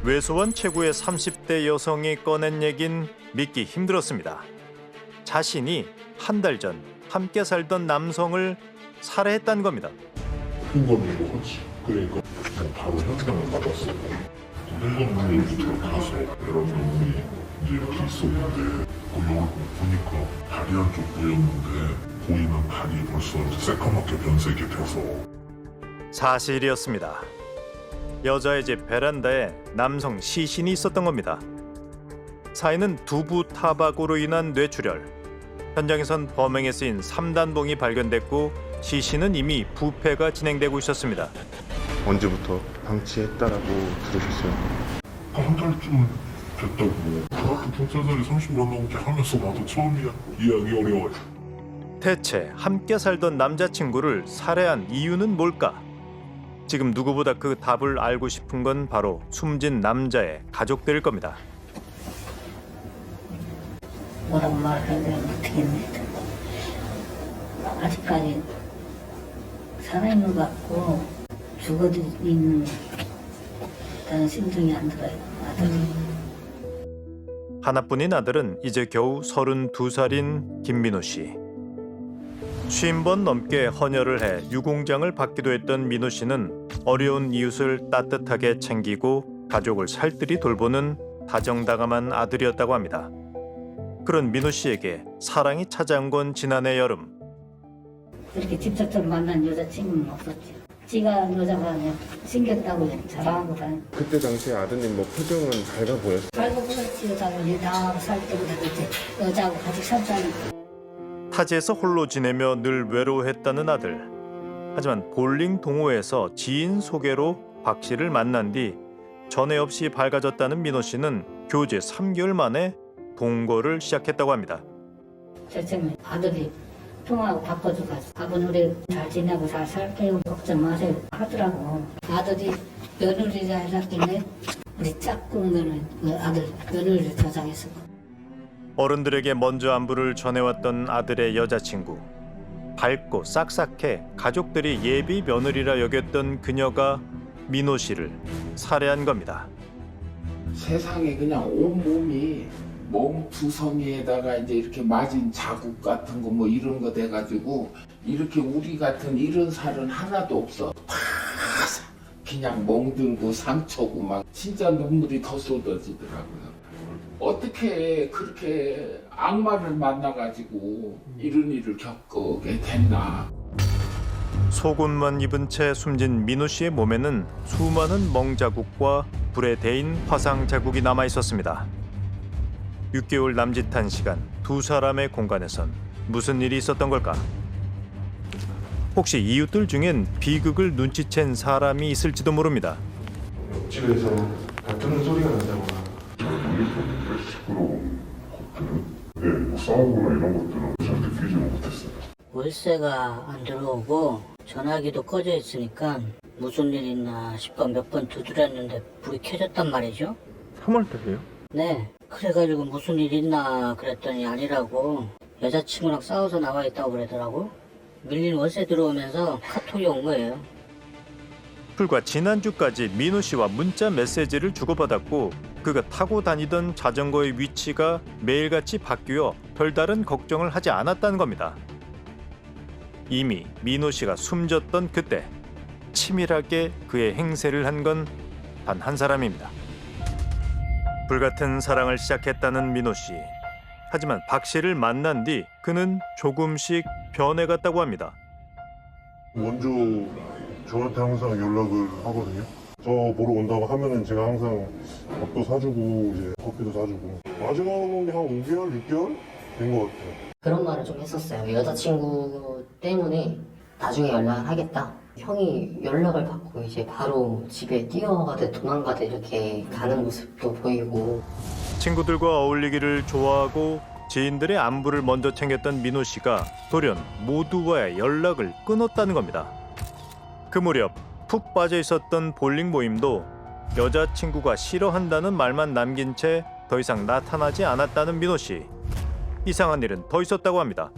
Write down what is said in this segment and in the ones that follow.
외소한 최고의 30대 여성이 꺼낸 얘긴 믿기 힘들었습니다. 자신이 한 달 전 함께 살던 남성을 살해했다는 겁니다. 홍건우도 같이. 그러니까 바로 현장을 나갔어요. 홍건우 여기부터 가서 여러분이 이제 이렇게 있었는데 여기 보니까 다리 한쪽 보였는데 보이는 다리 벌써 이제 새까맣게 변색이 돼서. 사실이었습니다. 여자의 집 베란다에 남성 시신이 있었던 겁니다. 사인은 두부 타박으로 인한 뇌출혈. 현장에선 범행에 쓰인 3단봉이 발견됐고 시신은 이미 부패가 진행되고 있었습니다. 언제부터 방치했다라고 들으셨어요? 한 달쯤 됐다고. 아까 경찰들이 30만 넘게 하면서 나도 처음이야. 이해하기 어려워요. 대체 함께 살던 남자친구를 살해한 이유는 뭘까? 지금 누구보다 그 답을 알고 싶은 건 바로 숨진 남자의 가족들일 겁니다. 뭐라고 말하기는 못하겠네. 아직까지 살아있는 것 같고 죽어도 있는 다는 심정이 안 들어요. 아들이. 하나뿐인 아들은 이제 겨우 32살인 김민호 씨. 50번 넘게 헌혈을 해 유공장을 받기도 했던 민호 씨는 어려운 이웃을 따뜻하게 챙기고 가족을 살뜰히 돌보는 다정다감한 아들이었다고 합니다. 그런 민호 씨에게 사랑이 찾아온 건 지난해 여름. 이렇게 직접적으로 만난 여자친구는 없었죠. 지가 여자가 그냥 생겼다고 자랑하고 다니. 그때 당시에 아드님 뭐 표정은 밝아 보였어요? 알고 보였지. 여자가 나하고 살 때보다 그때 여자하고 같이 살자니까. 타지에서 홀로 지내며 늘 외로워했다는 아들. 하지만 볼링 동호회에서 지인 소개로 박 씨를 만난 뒤 전에 없이 밝아졌다는 민호 씨는 교제 3개월 만에 동거를 시작했다고 합니다. 절친은 아들이 통화하고 바꿔주고 아버는 우리 잘 지내고 잘 살게요. 걱정 마세요 하더라고. 아들이 며느리라 해놨길래 우리 짝꿍들은 아들 며느리를 저장했어. 어른들에게 먼저 안부를 전해왔던 아들의 여자친구. 밝고 싹싹해 가족들이 예비 며느리라 여겼던 그녀가 민호 씨를 살해한 겁니다. 세상에 그냥 온몸이 몸투성이에다가 이제 이렇게 맞은 자국 같은 거 뭐 이런 거 돼가지고 이렇게 우리 같은 이런 살은 하나도 없어. 다 그냥 멍들고 상처고 막 진짜 눈물이 더 쏟아지더라고요. 어떻게 그렇게 악마를 만나가지고 이런 일을 겪게 됐나. 속옷만 입은 채 숨진 민호 씨의 몸에는 수많은 멍자국과 불에 데인 화상 자국이 남아 있었습니다. 6개월 남짓한 시간 두 사람의 공간에선 무슨 일이 있었던 걸까? 혹시 이웃들 중엔 비극을 눈치챈 사람이 있을지도 모릅니다. 옆집에서 다투는 소리가 난다거나. 시끄러운 것들은 뭐 싸우거나 이런 것들은 잘 느끼지는 못했어요. 월세가 안 들어오고 전화기도 꺼져 있으니까 무슨 일 있나 싶어 몇 번 두드렸는데 불이 켜졌단 말이죠. 3월 달이에요? 네. 그래가지고 무슨 일 있나 그랬더니 아니라고 여자친구랑 싸워서 나와 있다고 그러더라고. 밀린 월세 들어오면서 카톡이 온 거예요. 불과 지난주까지 민호 씨와 문자 메시지를 주고받았고 그가 타고 다니던 자전거의 위치가 매일같이 바뀌어 별다른 걱정을 하지 않았다는 겁니다. 이미 민호 씨가 숨졌던 그때 치밀하게 그의 행세를 한 건 단 한 사람입니다. 불같은 사랑을 시작했다는 민호 씨. 하지만 박 씨를 만난 뒤 그는 조금씩 변해갔다고 합니다. 먼저 저한테 항상 연락을 하거든요. 저 보러 온다고 하면은 제가 항상 밥도 사주고 이제 커피도 사주고. 마지막은 한 5개월, 6개월 된 것 같아요. 그런 말을 좀 했었어요. 여자친구 때문에 나중에 연락을 하겠다. 형이 연락을 받고 이제 바로 집에 뛰어가듯 도망가듯 이렇게 가는 모습도 보이고. 친구들과 어울리기를 좋아하고 지인들의 안부를 먼저 챙겼던 민호 씨가 돌연 모두와의 연락을 끊었다는 겁니다. 그 무렵 푹 빠져 있었던 볼링 모임도 여자친구가 싫어한다는 말만 남긴 채 더 이상 나타나지 않았다는 민호 씨. 이상한 일은 더 있었다고 합니다.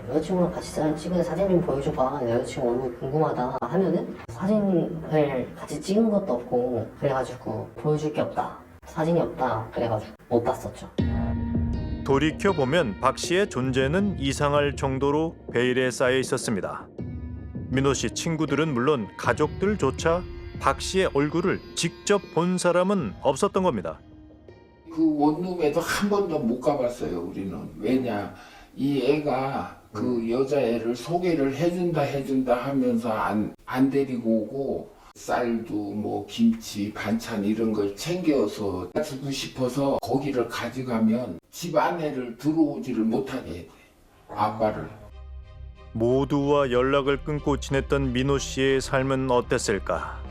여자친구랑 같이 찍은 사진 좀 보여줘봐. 내 여자친구 얼굴 궁금하다 하면은 사진을 같이 찍은 것도 없고 그래가지고 보여줄 게 없다. 사진이 없다. 그래가지고 못 봤었죠. 돌이켜보면 박 씨의 존재는 이상할 정도로 베일에 쌓여 있었습니다. 민호 씨 친구들은 물론 가족들조차 박 씨의 얼굴을 직접 본 사람은 없었던 겁니다. 그 원룸에도 한 번도 못 가봤어요. 우리는. 왜냐, 이 애가 그 여자애를 소개를 해준다 하면서 안 데리고 오고 쌀도 뭐 김치 반찬 이런 걸 챙겨서 주고 싶어서 거기를 가져가면 집 안에를 들어오지를 못하게 해. 아빠를. 모두와 연락을 끊고 지냈던 민호 씨의 삶은 어땠을까?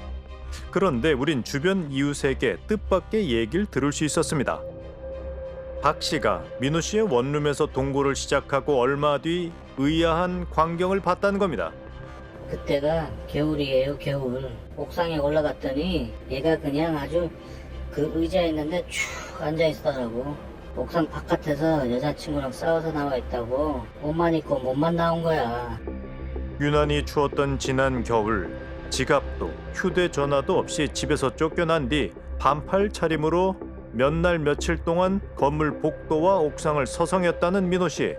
그런데 우린 주변 이웃에게 뜻밖의 얘기를 들을 수 있었습니다. 박 씨가 민호 씨의 원룸에서 동거를 시작하고 얼마 뒤 의아한 광경을 봤다는 겁니다. 그때가 겨울이에요, 겨울. 옥상에 올라갔더니 얘가 그냥 아주 그 의자에 있는데 쭉 앉아 있더라고. 옥상 바깥에서 여자친구랑 싸워서 나와 있다고. 옷만 입고 몸만 나온 거야. 유난히 추웠던 지난 겨울, 지갑도 휴대전화도 없이 집에서 쫓겨난 뒤 반팔 차림으로 몇 날 며칠 동안 건물 복도와 옥상을 서성였다는 민호 씨.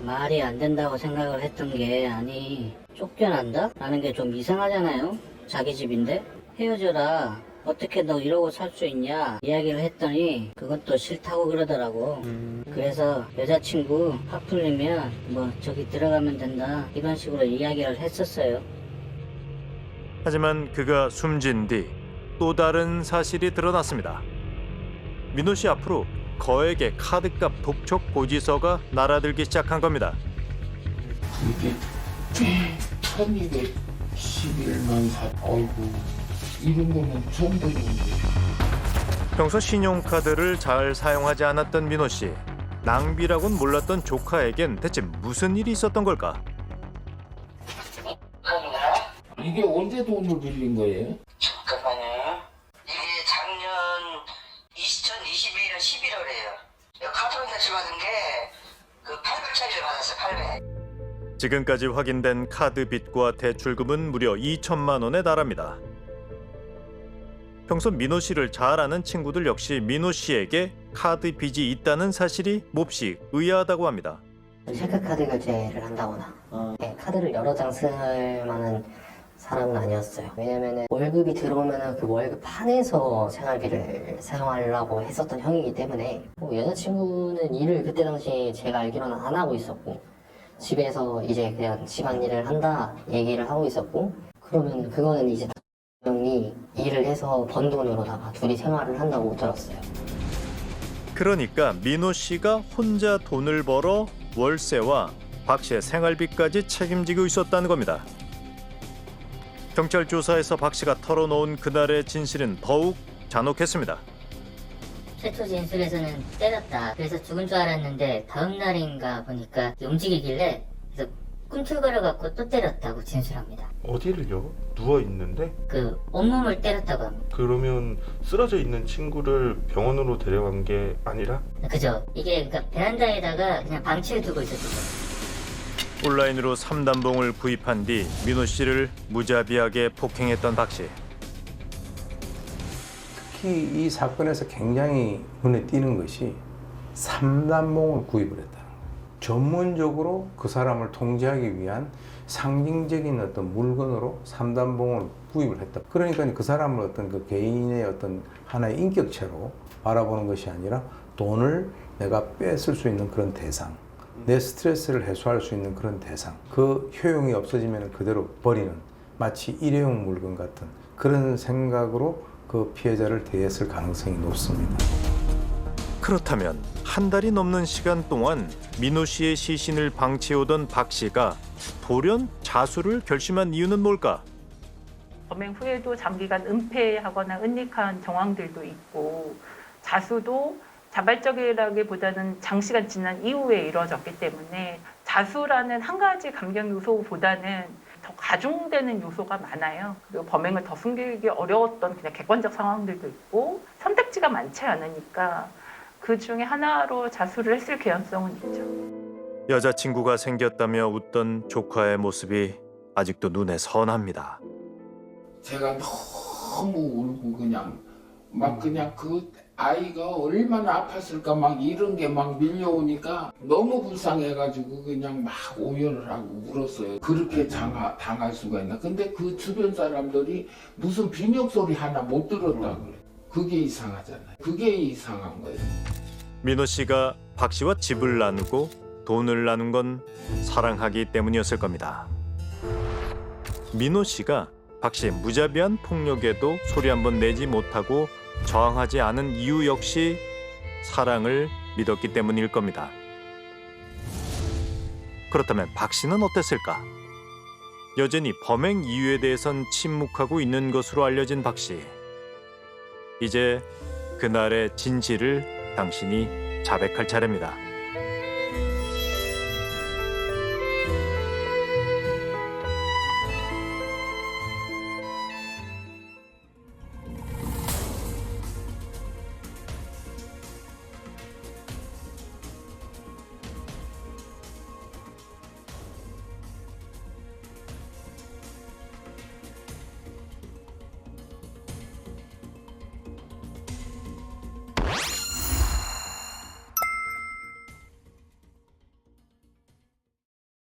말이 안 된다고 생각을 했던 게, 아니 쫓겨난다? 라는 게 좀 이상하잖아요. 자기 집인데. 헤어져라. 어떻게 너 이러고 살 수 있냐 이야기를 했더니 그것도 싫다고 그러더라고. 그래서 여자친구 화 풀리면 뭐 저기 들어가면 된다 이런 식으로 이야기를 했었어요. 하지만 그가 숨진 뒤 또 다른 사실이 드러났습니다. 민호 씨 앞으로 거액의 카드값 독촉 고지서가 날아들기 시작한 겁니다. 그게 1211만 4. 어이구, 이런 거는 처음 들었는데. 평소 신용카드를 잘 사용하지 않았던 민호 씨. 낭비라고는 몰랐던 조카에겐 대체 무슨 일이 있었던 걸까? 이게 언제 돈을 빌린 거예요? 잠깐만요. 이게 작년 2021년 11월이에요. 카드로 대출받은 게 그 800짜리를 받았어요. 800. 지금까지 확인된 카드 빚과 대출금은 무려 2천만 원에 달합니다. 평소 민호 씨를 잘 아는 친구들 역시 민호 씨에게 카드 빚이 있다는 사실이 몹시 의아하다고 합니다. 체크카드 결제를 한다거나 네, 카드를 여러 장 쓸 만한 사람은 아니었어요. 왜냐면은 월급이 들어오면은 그 월급 한에서 생활비를 사용하려고 했었던 형이기 때문에 여자친구는 일을 그때 당시 제가 알기로는 안 하고 있었고 집에서 이제 그냥 집안일을 한다 얘기를 하고 있었고 그러면 그거는 이제 형이 일을 해서 번 돈으로다가 둘이 생활을 한다고 들었어요. 그러니까 민호 씨가 혼자 돈을 벌어 월세와 박 씨의 생활비까지 책임지고 있었다는 겁니다. 경찰 조사에서 박 씨가 털어놓은 그날의 진실은 더욱 잔혹했습니다. 최초 진술에서는 때렸다. 그래서 죽은 줄 알았는데 다음 날인가 보니까 움직이길래 그래서 꿈틀거려갖고 또 때렸다고 진술합니다. 어디를요? 누워 있는데? 그 온몸을 때렸다고 합니다. 그러면 쓰러져 있는 친구를 병원으로 데려간 게 아니라? 그죠? 이게 그러니까 베란다에다가 그냥 방치를 두고 있었던 거예요. 온라인으로 3단봉을 구입한 뒤 민호 씨를 무자비하게 폭행했던 박 씨. 특히 이 사건에서 굉장히 눈에 띄는 것이 3단봉을 구입을 했다는 거예요. 전문적으로 그 사람을 통제하기 위한 상징적인 어떤 물건으로 3단봉을 구입을 했다. 그러니까 그 사람을 어떤 그 개인의 어떤 하나의 인격체로 바라보는 것이 아니라 돈을 내가 뺏을 수 있는 그런 대상, 내 스트레스를 해소할 수 있는 그런 대상, 그 효용이 없어지면 그대로 버리는 마치 일회용 물건 같은 그런 생각으로 그 피해자를 대했을 가능성이 높습니다. 그렇다면 한 달이 넘는 시간 동안 민호 씨의 시신을 방치해오던 박 씨가 돌연 자수를 결심한 이유는 뭘까? 범행 후에도 장기간 은폐하거나 은닉한 정황들도 있고 자수도 자발적이라기보다는 장시간 지난 이후에 이루어졌기 때문에 자수라는 한 가지 감경 요소보다는 더 가중되는 요소가 많아요. 그리고 범행을 더 숨기기 어려웠던 그냥 객관적 상황들도 있고 선택지가 많지 않으니까 그 중에 하나로 자수를 했을 개연성은 있죠. 여자친구가 생겼다며 웃던 조카의 모습이 아직도 눈에 선합니다. 제가 너무 울고 그냥 막 그냥 그 아이가 얼마나 아팠을까 막 이런 게 막 밀려오니까 너무 불쌍해가지고 그냥 막 오열을 하고 울었어요. 그렇게 당할 수가 있나. 근데 그 주변 사람들이 무슨 비명 소리 하나 못 들었다 그래. 그게 이상하잖아요. 그게 이상한 거예요. 민호 씨가 박 씨와 집을 나누고 돈을 나눈 건 사랑하기 때문이었을 겁니다. 민호 씨가 박 씨의 무자비한 폭력에도 소리 한번 내지 못하고 저항하지 않은 이유 역시 사랑을 믿었기 때문일 겁니다. 그렇다면 박 씨는 어땠을까? 여전히 범행 이유에 대해선 침묵하고 있는 것으로 알려진 박 씨. 이제 그날의 진실을 당신이 자백할 차례입니다.